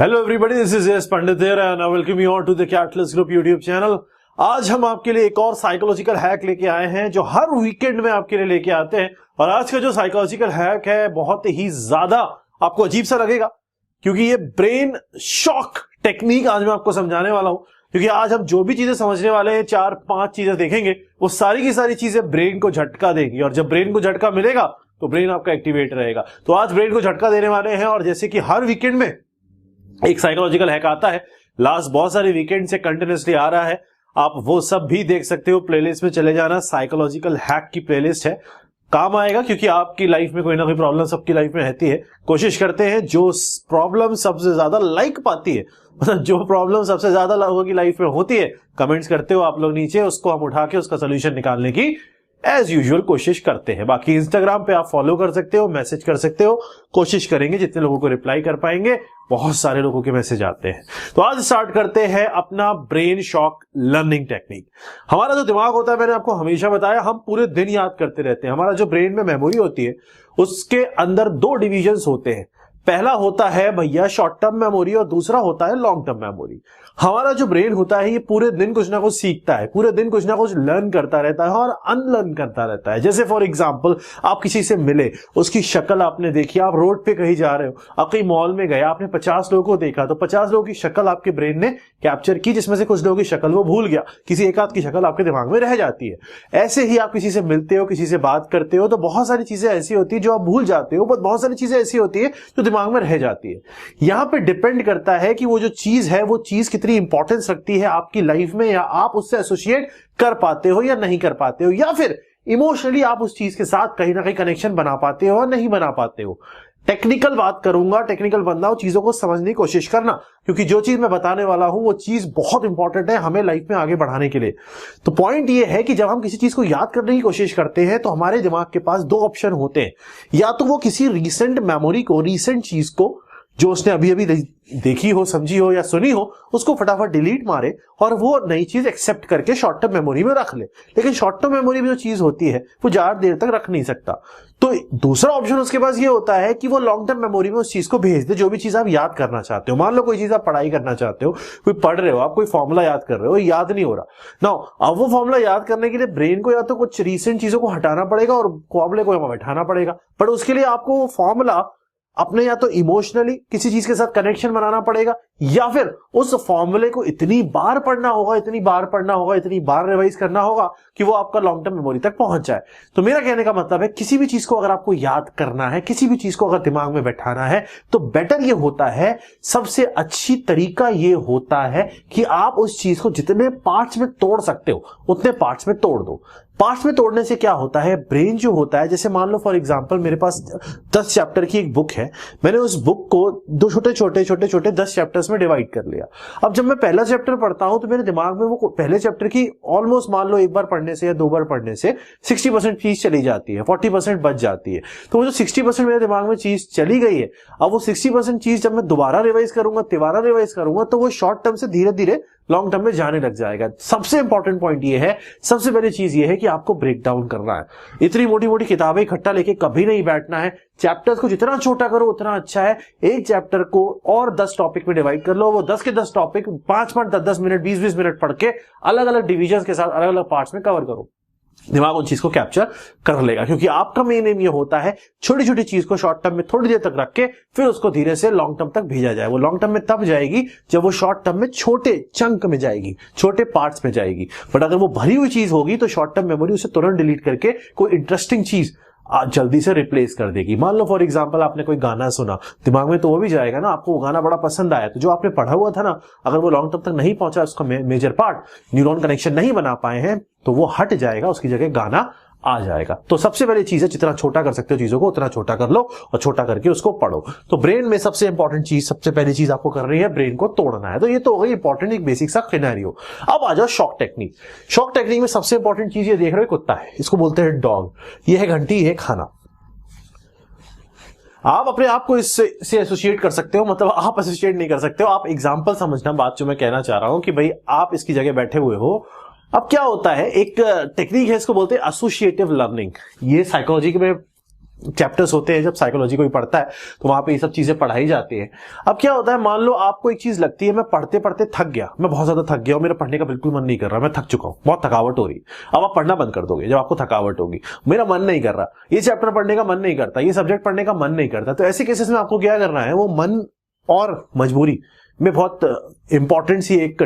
Hello everybody, this is Yash Pandit here and I welcome you all to the catalyst group YouTube channel. आज हम आपके लिए एक और साइकोलॉजिकल हैक लेके आए हैं जो हर वीकेंड में आपके लिए लेके आते हैं। और आज का जो साइकोलॉजिकल हैक है बहुत ही ज्यादा आपको अजीब सा लगेगा, क्योंकि ये ब्रेन शॉक टेक्निक आज मैं आपको समझाने वाला हूं। क्योंकि आज हम जो भी चीजें समझने वाले हैं, 4-5 चीजें देखेंगे, वो सारी की सारी चीजें ब्रेन को झटका देंगी। और जब ब्रेन को झटका मिलेगा तो ब्रेन आपका एक्टिवेट रहेगा। तो आज ब्रेन को झटका देने वाले हैं, और जैसे कि हर वीकेंड में एक साइकोलॉजिकल हैक आता है, लास्ट बहुत सारे वीकेंड से कंटिन्यूअसली आ रहा है, आप वो सब भी देख सकते हो। प्लेलिस्ट में चले जाना, साइकोलॉजिकल हैक की प्लेलिस्ट है, काम आएगा। क्योंकि आपकी लाइफ में कोई ना कोई प्रॉब्लम सबकी लाइफ में रहती है। कोशिश करते हैं जो प्रॉब्लम सबसे ज्यादा लाइक पाती है, मतलब जो प्रॉब्लम सबसे ज्यादा लोगों की लाइफ में होती है, कमेंट्स करते हो आप लोग नीचे, उसको हम उठा के उसका सोल्यूशन निकालने की एज यूजुअल कोशिश करते हैं। बाकी इंस्टाग्राम पे आप फॉलो कर सकते हो, मैसेज कर सकते हो, कोशिश करेंगे जितने लोगों को रिप्लाई कर पाएंगे। बहुत सारे लोगों के मैसेज आते हैं। तो आज स्टार्ट करते हैं अपना ब्रेन शॉक लर्निंग टेक्निक। हमारा जो दिमाग होता है, मैंने आपको हमेशा बताया, हम पूरे दिन याद करते रहते हैं। हमारा जो ब्रेन में मेमोरी होती है उसके अंदर 2 डिविजन्स होते हैं। पहला होता है भैया शॉर्ट टर्म मेमोरी और दूसरा होता है लॉन्ग टर्म मेमोरी। हमारा जो ब्रेन होता है ये पूरे दिन कुछ ना कुछ सीखता है, पूरे दिन कुछ ना कुछ लर्न करता रहता है और अनलर्न करता रहता है। जैसे फॉर एग्जांपल, आप किसी से मिले, उसकी शक्ल आपने देखी, आप रोड पे कहीं जा रहे हो, आप कहीं मॉल में गए, आपने 50 लोगों को देखा, तो 50 लोगों की शक्ल आपके ब्रेन ने कैप्चर की, जिसमें से कुछ लोगों की शक्ल वो भूल गया, किसी एक आध की शक्ल आपके दिमाग में रह जाती है। ऐसे ही आप किसी से मिलते हो, किसी से बात करते हो, तो बहुत सारी चीजें ऐसी होती है जो आप भूल जाते हो, बहुत सारी चीजें ऐसी होती है जो दिमाग में रह जाती है। यहां पे डिपेंड करता है कि वो जो चीज है वो चीज कितनी इंपॉर्टेंस रखती है आपकी लाइफ में, या आप उससे एसोसिएट कर पाते हो या नहीं कर पाते हो, या फिर इमोशनली आप उस चीज के साथ कहीं ना कहीं कनेक्शन बना पाते हो या नहीं बना पाते हो। टेक्निकल बात करूंगा, टेक्निकल बनना हो, चीजों को समझने की कोशिश करना, क्योंकि जो चीज मैं बताने वाला हूं वो चीज बहुत इंपॉर्टेंट है हमें लाइफ में आगे बढ़ाने के लिए। तो पॉइंट ये है कि जब हम किसी चीज को याद करने की कोशिश करते हैं तो हमारे दिमाग के पास 2 ऑप्शन होते हैं। या तो वो किसी रीसेंट मेमोरी को, रीसेंट चीज को जो उसने अभी अभी देखी हो, समझी हो या सुनी हो, उसको फटाफट डिलीट मारे और वो नई चीज एक्सेप्ट करके शॉर्ट टर्म मेमोरी में रख ले। लेकिन शॉर्ट टर्म मेमोरी में जो चीज होती है वो ज्यादा देर तक रख नहीं सकता। तो दूसरा ऑप्शन उसके पास ये होता है कि वो लॉन्ग टर्म मेमोरी में उस चीज को भेज दे, जो भी चीज आप याद करना चाहते हो। मान लो कोई चीज आप पढ़ाई करना चाहते हो, कोई पढ़ रहे हो, आप कोई फॉर्मूला याद कर रहे हो, याद नहीं हो रहा ना। अब वो फॉर्मूला याद करने के लिए ब्रेन को या तो कुछ रीसेंट चीजों को हटाना पड़ेगा और फॉर्मूले को बैठाना पड़ेगा। पर उसके लिए आपको वो फॉर्मूला अपने या तो इमोशनली किसी चीज के साथ कनेक्शन बनाना पड़ेगा, या फिर उस फॉर्मूले को इतनी बार पढ़ना होगा, इतनी बार रिवाइज करना होगा कि वो आपका लॉन्ग टर्म मेमोरी तक पहुंच जाए। तो मेरा कहने का मतलब है, किसी भी चीज को अगर आपको याद करना है, किसी भी चीज को अगर दिमाग में बैठाना है, तो बेटर ये होता है, सबसे अच्छी तरीका ये होता है कि आप उस चीज को जितने पार्ट्स में तोड़ सकते हो उतने पार्ट्स में तोड़ दो। पार्ट्स में तोड़ने से क्या होता है, ब्रेन जो होता है, जैसे मान लो फॉर एग्जांपल मेरे पास 10 चैप्टर की एक बुक है, मैंने उस बुक को 2 छोटे 10 चैप्टर्स में डिवाइड कर लिया। अब जब मैं पहला चैप्टर पढ़ता हूं तो मेरे दिमाग में वो पहले चैप्टर की ऑलमोस्ट मान लो 1 बार पढ़ने से या 2 बार पढ़ने से 60% चीज चली जाती है, 40% बच जाती है। तो वो जो 60% मेरे दिमाग में चीज चली गई है, अब वो 60% चीज जब मैं दोबारा रिवाइज करूंगा तो वो शॉर्ट टर्म से धीरे धीरे लॉन्ग टर्म में जाने लग जाएगा। सबसे इंपॉर्टेंट पॉइंट ये है, सबसे पहली चीज ये है कि आपको ब्रेक डाउन करना है। इतनी मोटी मोटी किताबें इकट्ठा लेके कभी नहीं बैठना है। चैप्टर्स को जितना छोटा करो उतना अच्छा है। एक चैप्टर को और 10 टॉपिक में डिवाइड कर लो, वो 10 के 10 टॉपिक 5-5, 10-10 मिनट, 20-20 मिनट पढ़ के अलग अलग डिविजन के साथ अलग अलग पार्ट्स में कवर करो। दिमाग उन चीज को कैप्चर कर लेगा, क्योंकि आपका मेन एम ये होता है छोटी छोटी चीज को शॉर्ट टर्म में थोड़ी देर तक रख के फिर उसको धीरे से लॉन्ग टर्म तक भेजा जाए। वो लॉन्ग टर्म में तब जाएगी जब वो शॉर्ट टर्म में छोटे चंक में जाएगी, छोटे पार्ट्स में जाएगी। बट अगर वो भरी हुई चीज होगी तो शॉर्ट टर्म मेमोरी उसे तुरंत डिलीट करके कोई इंटरेस्टिंग चीज जल्दी से रिप्लेस कर देगी। मान लो फॉर एग्जांपल आपने कोई गाना सुना, दिमाग में तो वो भी जाएगा ना, आपको वो गाना बड़ा पसंद आया, तो जो आपने पढ़ा हुआ था ना, अगर वो लॉन्ग टर्म तक नहीं पहुंचा, उसका मेजर पार्ट, न्यूरॉन कनेक्शन नहीं बना पाए हैं, तो वो हट जाएगा, उसकी जगह गाना आ जाएगा। तो सबसे पहली चीज है, जितना छोटा कर सकते हो चीजों को उतना छोटा कर लो और छोटा करके उसको पढ़ो। तो ब्रेन में सबसे इंपॉर्टेंट चीज, सबसे पहली चीज आपको करनी है, ब्रेन को तोड़ना है। तो ये तो हो गई इंपॉर्टेंट एक बेसिक सा सिनेरियो। अब आ जाओ शॉक टेक्निक। शॉक टेक्निक में सबसे इंपॉर्टेंट चीज ये देख रहे हो, कुत्ता है, इसको बोलते हैं डॉग। ये है घंटी, ये खाना। आप अपने आप को इससे एसोसिएट कर सकते हो, मतलब आप एसोसिएट नहीं कर सकते हो, आप एग्जांपल समझना बात जो मैं कहना चाह रहा हूं कि भाई आप इसकी जगह बैठे हुए हो। अब क्या होता है, एक टेक्निक है, इसको बोलते हैं एसोसिएटिव लर्निंग। ये साइकोलॉजी में चैप्टर्स होते हैं जब साइकोलॉजी कोई पढ़ता है तो वहां पे ये सब चीजें पढ़ाई जाती है। अब क्या होता है, मान लो आपको एक चीज लगती है, मैं पढ़ते पढ़ते थक गया, मैं बहुत ज्यादा थक गया और मेरा पढ़ने का बिल्कुल मन नहीं कर रहा, मैं थक चुका हूं, बहुत थकावट हो रही है। अब आप पढ़ना बंद कर दोगे जब आपको थकावट होगी, मेरा मन नहीं कर रहा, ये चैप्टर पढ़ने का मन नहीं करता, ये सब्जेक्ट पढ़ने का मन नहीं करता, तो ऐसे केसेस में आपको क्या करना है, वो मन और मजबूरी में बहुत इंपॉर्टेंट सी एक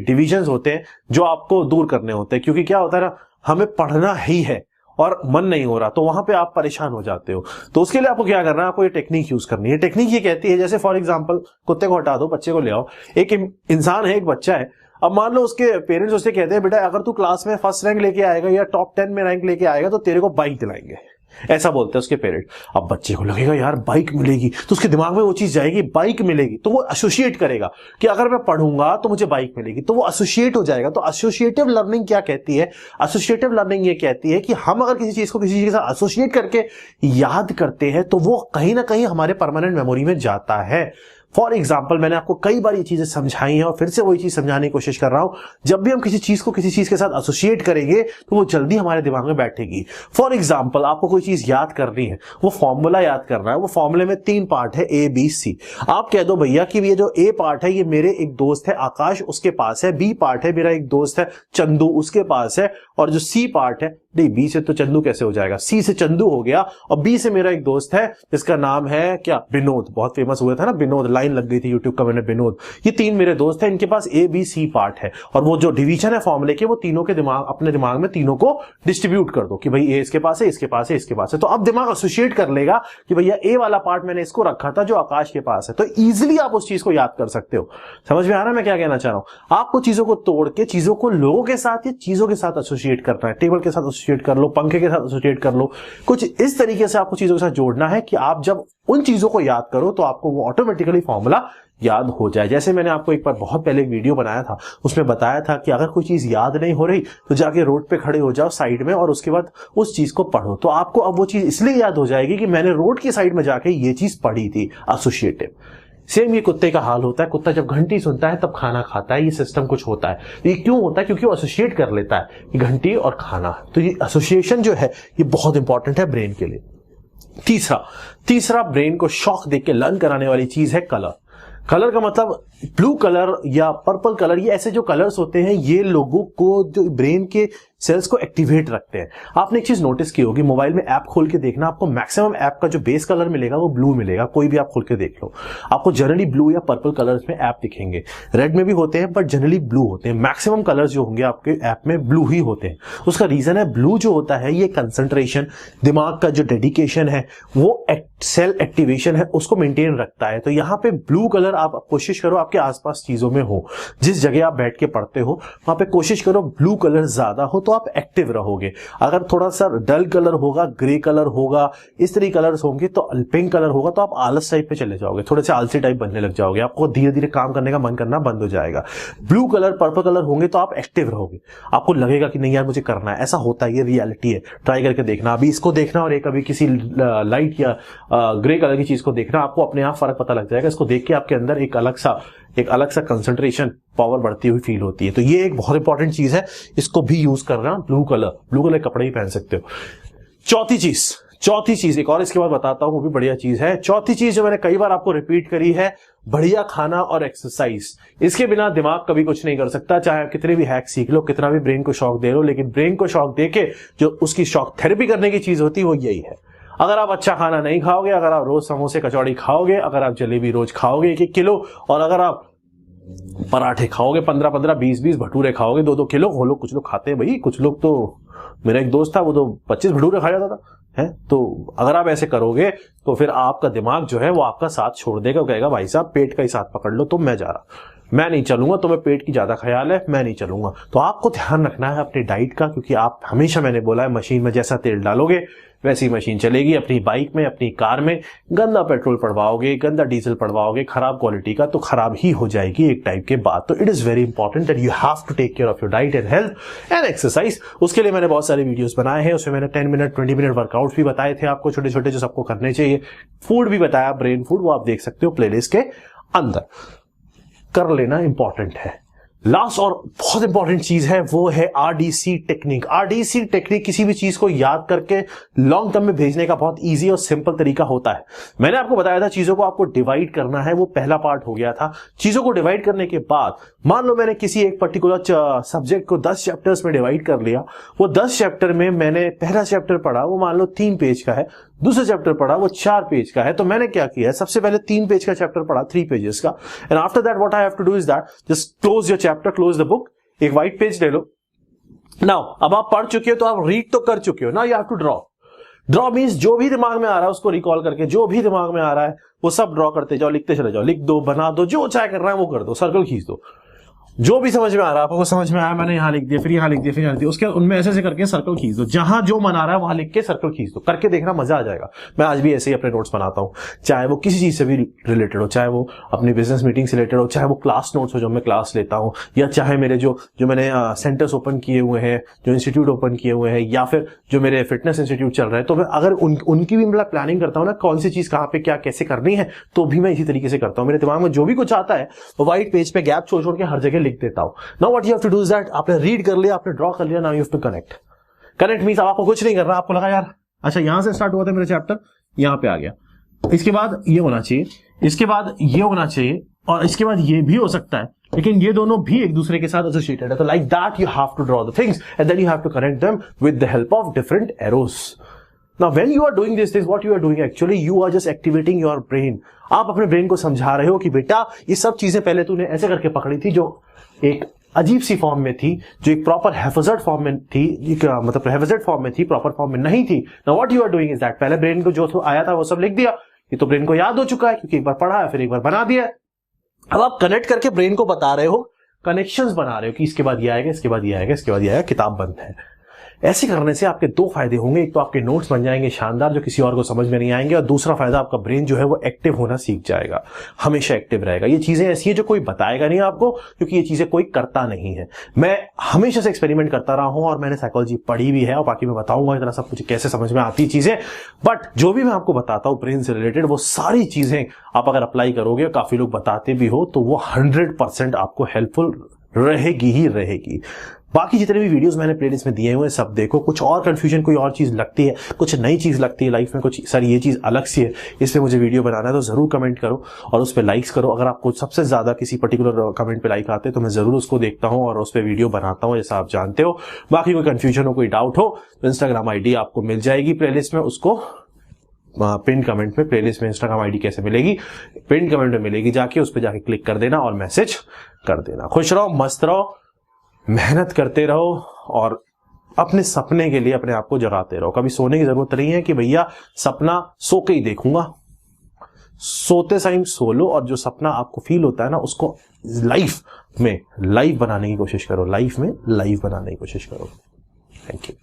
डिविजन्स होते हैं जो आपको दूर करने होते हैं। क्योंकि क्या होता है ना, हमें पढ़ना ही है और मन नहीं हो रहा, तो वहां पे आप परेशान हो जाते हो। तो उसके लिए आपको क्या करना है, आपको ये टेक्निक यूज करनी है। टेक्निक ये कहती है, जैसे फॉर एग्जांपल कुत्ते को हटा दो, बच्चे को ले आओ। एक इंसान है, एक बच्चा है। अब मान लो उसके पेरेंट्स उससे कहते हैं, बेटा अगर तू क्लास में फर्स्ट रैंक लेके आएगा या टॉप 10 में रैंक लेके आएगा तो तेरे को बाइक दिलाएंगे, ऐसा बोलते हैं उसके पेरेंट। अब बच्चे को लगेगा यार बाइक मिलेगी, तो उसके दिमाग में वो चीज जाएगी, बाइक मिलेगी, तो वो एसोसिएट करेगा कि अगर मैं पढ़ूंगा तो मुझे बाइक मिलेगी, तो वो एसोसिएट हो जाएगा। तो एसोसिएटिव लर्निंग क्या कहती है, एसोसिएटिव लर्निंग ये कहती है कि हम अगर किसी चीज को किसी चीज के साथ एसोसिएट करके याद करते हैं तो वो कहीं ना कहीं हमारे परमानेंट मेमोरी में जाता है। फॉर एग्जाम्पल, मैंने आपको कई बार ये चीजें समझाई हैं और फिर से वही चीज समझाने की कोशिश कर रहा हूं। जब भी हम किसी चीज को किसी चीज के साथ एसोसिएट करेंगे तो वो जल्दी हमारे दिमाग में बैठेगी। फॉर एग्जाम्पल, आपको कोई चीज याद करनी है, वो फॉर्मूला याद करना है, वो फॉर्मूले में 3 पार्ट है, A B C। आप कह दो भैया कि ये जो A पार्ट है ये मेरे एक दोस्त है आकाश, उसके पास है, B पार्ट है मेरा एक दोस्त है चंदू, उसके पास है, और जो C पार्ट है, नहीं B से तो चंदू कैसे हो जाएगा, C से चंदू हो गया, और B से मेरा एक दोस्त है जिसका नाम है क्या, विनोद, बहुत फेमस हुआ था ना विनोद, लाइन लग गई थी यूट्यूब कमेंट में, विनोद। ये 3 मेरे दोस्त हैं, इनके पास A B C पार्ट है, और वो जो डिवीजन है फॉर्मूले के, वो तीनों के दिमाग, अपने दिमाग में तीनों को डिस्ट्रीब्यूट कर दो कि भाई A इसके पास है, इसके पास है, इसके पास है। तो अब दिमाग एसोसिएट कर लेगा कि भैया A वाला पार्ट मैंने इसको रखा था जो आकाश के पास है, तो इजीली आप उस चीज को याद कर सकते हो। समझ में आ रहा है मैं क्या कहना चाह रहा हूं? आपको चीजों को तोड़ के चीजों को लोगों के साथ या चीजों के साथ एसोसिएट करना है। टेबल के साथ एसोसिएट कर लो, पंखे के साथ एसोसिएट कर लो, कुछ इस तरीके से आपको चीजों के साथ जोड़ना है कि आप जब उन चीजों को याद करो तो आपको वो ऑटोमेटिकली फॉर्मूला याद हो जाए। जैसे मैंने आपको एक बार बहुत पहले एक वीडियो बनाया था, उसमें बताया था कि अगर कोई चीज याद नहीं हो रही तो जाके रोड पे खड़े हो जाओ साइड में और उसके बाद उस चीज को पढ़ो, तो आपको अब वो चीज इसलिए याद हो जाएगी कि मैंने रोड की साइड में जाके ये चीज पढ़ी थी। एसोसिएटिव सेम ये कुत्ते का हाल होता है। कुत्ता जब घंटी सुनता है तब खाना खाता है, ये सिस्टम कुछ होता है। ये क्यों होता है? क्योंकि वो एसोसिएट कर लेता है कि घंटी और खाना। तो ये एसोसिएशन जो है ये बहुत इंपॉर्टेंट है ब्रेन के लिए। तीसरा ब्रेन को शॉक देके लर्न कराने वाली चीज है कलर। कलर का मतलब ब्लू कलर या पर्पल कलर, ये ऐसे जो कलर्स होते हैं ये लोगों को जो ब्रेन के सेल्स को एक्टिवेट रखते हैं। आपने एक चीज नोटिस की होगी, मोबाइल में ऐप खोल के देखना, आपको मैक्सिमम ऐप का जो बेस कलर मिलेगा वो ब्लू मिलेगा। कोई भी आप खोल के देख लो, आपको जनरली ब्लू या पर्पल कलर्स में ऐप दिखेंगे। रेड में भी होते हैं बट जनरली ब्लू होते हैं। मैक्सिमम कलर्स जो होंगे आपके ऐप में ब्लू ही होते हैं। उसका रीजन है, ब्लू जो होता है ये कंसंट्रेशन, दिमाग का जो डेडिकेशन है, वो सेल एक्टिवेशन है, उसको मेंटेन रखता है। तो यहाँ पे ब्लू कलर आप कोशिश करो आपके आसपास चीजों में हो, जिस जगह आप बैठ के पढ़ते हो वहां पे कोशिश करो ब्लू कलर ज्यादा हो तो आप एक्टिव रहोगे। अगर थोड़ा सा डल कलर होगा, ग्रे कलर होगा, इस तरह कलर्स होंगे, तो पिंक कलर होगा तो आप आलस टाइप पे चले जाओगे, थोड़े से आलसी टाइप बनने लग जाओगे, आपको धीरे धीरे काम करने का मन करना बंद हो जाएगा। ब्लू कलर, पर्पल कलर होंगे तो आप एक्टिव रहोगे, आपको लगेगा कि नहीं यार मुझे करना है। ऐसा होता है, ये रियलिटी है, ट्राई करके देखना। अभी इसको देखना और एक अभी किसी लाइट या ग्रे कलर की चीज को देखना, आपको अपने आप फर्क पता लग जाएगा। इसको देख के आपके अंदर एक अलग सा कंसंट्रेशन पावर बढ़ती हुई फील होती है। तो ये एक बहुत इंपॉर्टेंट चीज है, इसको भी यूज करना। ब्लू कलर कपड़े ही पहन सकते हो। चौथी चीज एक और इसके बाद बताता हूं, वो भी बढ़िया चीज है। चौथी चीज जो मैंने कई बार आपको रिपीट करी है, बढ़िया खाना और एक्सरसाइज। इसके बिना दिमाग कभी कुछ नहीं कर सकता, चाहे आप कितने भी हैक सीख लो, कितना भी ब्रेन को शॉक दे लो, लेकिन ब्रेन को शॉक देके जो उसकी शॉक थेरेपी करने की चीज होती है वो यही है। अगर आप अच्छा खाना नहीं खाओगे, अगर आप रोज समोसे कचौड़ी खाओगे, अगर आप जलेबी रोज खाओगे 1-1 किलो, और अगर आप पराठे खाओगे 15-15, 20-20 भटूरे खाओगे 2-2 किलो, वो लोग कुछ लोग खाते हैं भाई, कुछ लोग तो, मेरा एक दोस्त था वो तो 25 भटूरे खा जाता था है। तो अगर आप ऐसे करोगे तो फिर आपका दिमाग जो है वो आपका साथ छोड़ देगा, कहेगा भाई साहब पेट का ही साथ पकड़ लो, तो मैं जा रहा, मैं नहीं चलूंगा, तुम्हें पेट की ज्यादा ख्याल है, मैं नहीं चलूंगा। तो आपको ध्यान रखना है अपनी डाइट का, क्योंकि आप हमेशा, मैंने बोला है, मशीन में जैसा तेल डालोगे वैसी मशीन चलेगी। अपनी बाइक में, अपनी कार में गंदा पेट्रोल पड़वाओगे, गंदा डीजल पड़वाओगे, खराब क्वालिटी का, तो खराब ही हो जाएगी एक टाइप के बाद। तो it is very important that you have to take care of your diet and health and exercise. उसके लिए मैंने बहुत सारे वीडियोस बनाए हैं, उसमें मैंने 10 मिनट 20 मिनट वर्कआउट भी बताए थे आपको, छोटे छोटे जो सबको करने चाहिए। फूड भी बताया, ब्रेन फूड, वो आप देख सकते हो प्लेलिस्ट के अंदर। कर लेना इंपॉर्टेंट है। लास्ट और बहुत इंपॉर्टेंट चीज है वो है आरडीसी टेक्निक। आरडीसी टेक्निक किसी भी चीज को याद करके लॉन्ग टर्म में भेजने का बहुत इजी और सिंपल तरीका होता है। मैंने आपको बताया था चीजों को आपको डिवाइड करना है, वो पहला पार्ट हो गया था। चीजों को डिवाइड करने के बाद मान लो मैंने किसी एक पर्टिकुलर सब्जेक्ट को 10 चैप्टर्स में डिवाइड कर लिया। वो 10 चैप्टर में मैंने पहला चैप्टर पढ़ा, वो मान लो 3 पेज का है, दूसरा चैप्टर पढ़ा वो 4 पेज का है। तो मैंने क्या किया है, सबसे पहले 3 पेज का चैप्टर पढ़ा, 3 पेजेस का, and after that what I have to do is that just close your chapter, close the book, एक व्हाइट पेज ले लो। नाउ अब आप पढ़ चुके हो तो आप रीड तो कर चुके हो ना, you have to draw. Draw means जो भी दिमाग में आ रहा है उसको रिकॉल करके, जो भी दिमाग में आ रहा है वो सब ड्रॉ करते जाओ, लिखते चले जाओ, लिख दो, बना दो, जो चाहे कर रहा है वो कर दो, सर्कल खींच दो। जो भी समझ में आ रहा है आपको, समझ में आया मैंने यहां लिख दिया, फिर यहां लिख दिया, फिर यहां लिख दिया, उसके उनमें ऐसे करके सर्कल खींच दो, जहां जो मन आ रहा है वहां लिख के सर्कल खींच दो, करके देखना मजा आ जाएगा। मैं आज भी ऐसे ही अपने नोट्स बनाता हूं, चाहे वो किसी चीज से भी रिलेटेड हो, चाहे वो अपनी बिजनेस मीटिंग से रिलेटेड हो, चाहे वो क्लास नोट्स हो जो मैं क्लास लेता हूं, या चाहे मेरे जो मैंने सेंटर्स ओपन किए हुए हैं, जो इंस्टीट्यूट ओपन किए हुए हैं, या फिर जो मेरे फिटनेस इंस्टीट्यूट चल रहा है, तो मैं अगर उनकी भी मतलब प्लानिंग करता हूं ना, कौन सी चीज कहां पे क्या कैसे करनी है, तो भी मैं इसी तरीके से करता हूं। मेरे दिमाग में जो भी कुछ आता है वो व्हाइट पेज पे गैप छोड़ छोड़ के हर जगह लिख देता हूं। Now what you have to do is that आपने रीड कर लिया, आपने ड्रॉ कर लिया, now you have to connect। Connect means आपको कुछ नहीं करना, आपको लगा यार अच्छा यहां से स्टार्ट हुआ था मेरा चैप्टर, यहां पे आ गया, इसके बाद ये होना चाहिए, इसके बाद ये होना चाहिए, और इसके बाद ये भी हो सकता है, लेकिन ये दोनों भी एक दूसरे के साथ एसोसिएटेड है। तो like that you have to draw the things and then you have to connect them with the help of different arrows. Now when you are doing these things, what you are doing actually, you are just activating your brain। आप अपने brain को समझा रहे हो कि बेटा ये सब चीजें पहले तूने ऐसे करके पकड़ी थी, जो एक अजीब सी फॉर्म में थी, जो एक प्रॉपर हैफाजर्ड फॉर्म में थी, मतलब हैफाजर्ड फॉर्म में थी, प्रॉपर फॉर्म में नहीं थी। Now what you are doing is that पहले ब्रेन को जो आया था वो सब लिख दिया, ये तो ब्रेन को याद हो चुका है क्योंकि एक बार पढ़ा है, फिर एक बार बना दिया है। अब आप कनेक्ट करके ब्रेन को बता रहे हो, कनेक्शंस बना रहे हो कि इसके बाद ये आएगा, इसके बाद ये आएगा, इसके बाद ये आएगा, किताब बंद है। ऐसे करने से आपके 2 फायदे होंगे, एक तो आपके नोट्स बन जाएंगे शानदार जो किसी और को समझ में नहीं आएंगे, और दूसरा फायदा आपका ब्रेन जो है वो एक्टिव होना सीख जाएगा, हमेशा एक्टिव रहेगा। ये चीजें ऐसी हैं जो कोई बताएगा नहीं आपको, क्योंकि ये चीजें कोई करता नहीं है। मैं हमेशा से एक्सपेरिमेंट करता रहा हूं और मैंने साइकोलॉजी पढ़ी भी है, और बाकी मैं बताऊंगा इतना सब कुछ कैसे समझ में आती चीजें। बट जो भी मैं आपको बताता हूं ब्रेन से रिलेटेड, वो सारी चीजें आप अगर अप्लाई करोगे, काफी लोग बताते भी हो, तो वो 100% आपको हेल्पफुल रहेगी ही रहेगी। बाकी जितने भी वीडियोस मैंने प्लेलिस्ट में दिए हुए हैं सब देखो। कुछ और कंफ्यूजन, कोई और चीज लगती है, कुछ नई चीज लगती है लाइफ में, कुछ सर ये चीज अलग सी है, इसलिए मुझे वीडियो बनाना है, तो जरूर कमेंट करो और उस पर लाइक्स करो। अगर आपको सबसे ज्यादा किसी पर्टिकुलर कमेंट पे लाइक आते हैं तो मैं जरूर उसको देखता हूं और उस पर वीडियो बनाता हूं, जैसा आप जानते हो। बाकी कोई कंफ्यूजन हो, कोई डाउट हो, तो इंस्टाग्राम आईडी आपको मिल जाएगी प्लेलिस्ट में, उसको पिन कमेंट में, प्लेलिस्ट में इंस्टाग्राम आईडी कैसे मिलेगी, पिन कमेंट में मिलेगी, जाके उस पर जाके क्लिक कर देना और मैसेज कर देना। खुश रहो, मस्त रहो, मेहनत करते रहो और अपने सपने के लिए अपने आप को जगाते रहो। कभी सोने की जरूरत नहीं है कि भैया सपना सो के ही देखूंगा, सोते टाइम सो लो, और जो सपना आपको फील होता है ना उसको लाइफ में लाइव बनाने की कोशिश करो, लाइफ में लाइव बनाने की कोशिश करो। Thank you.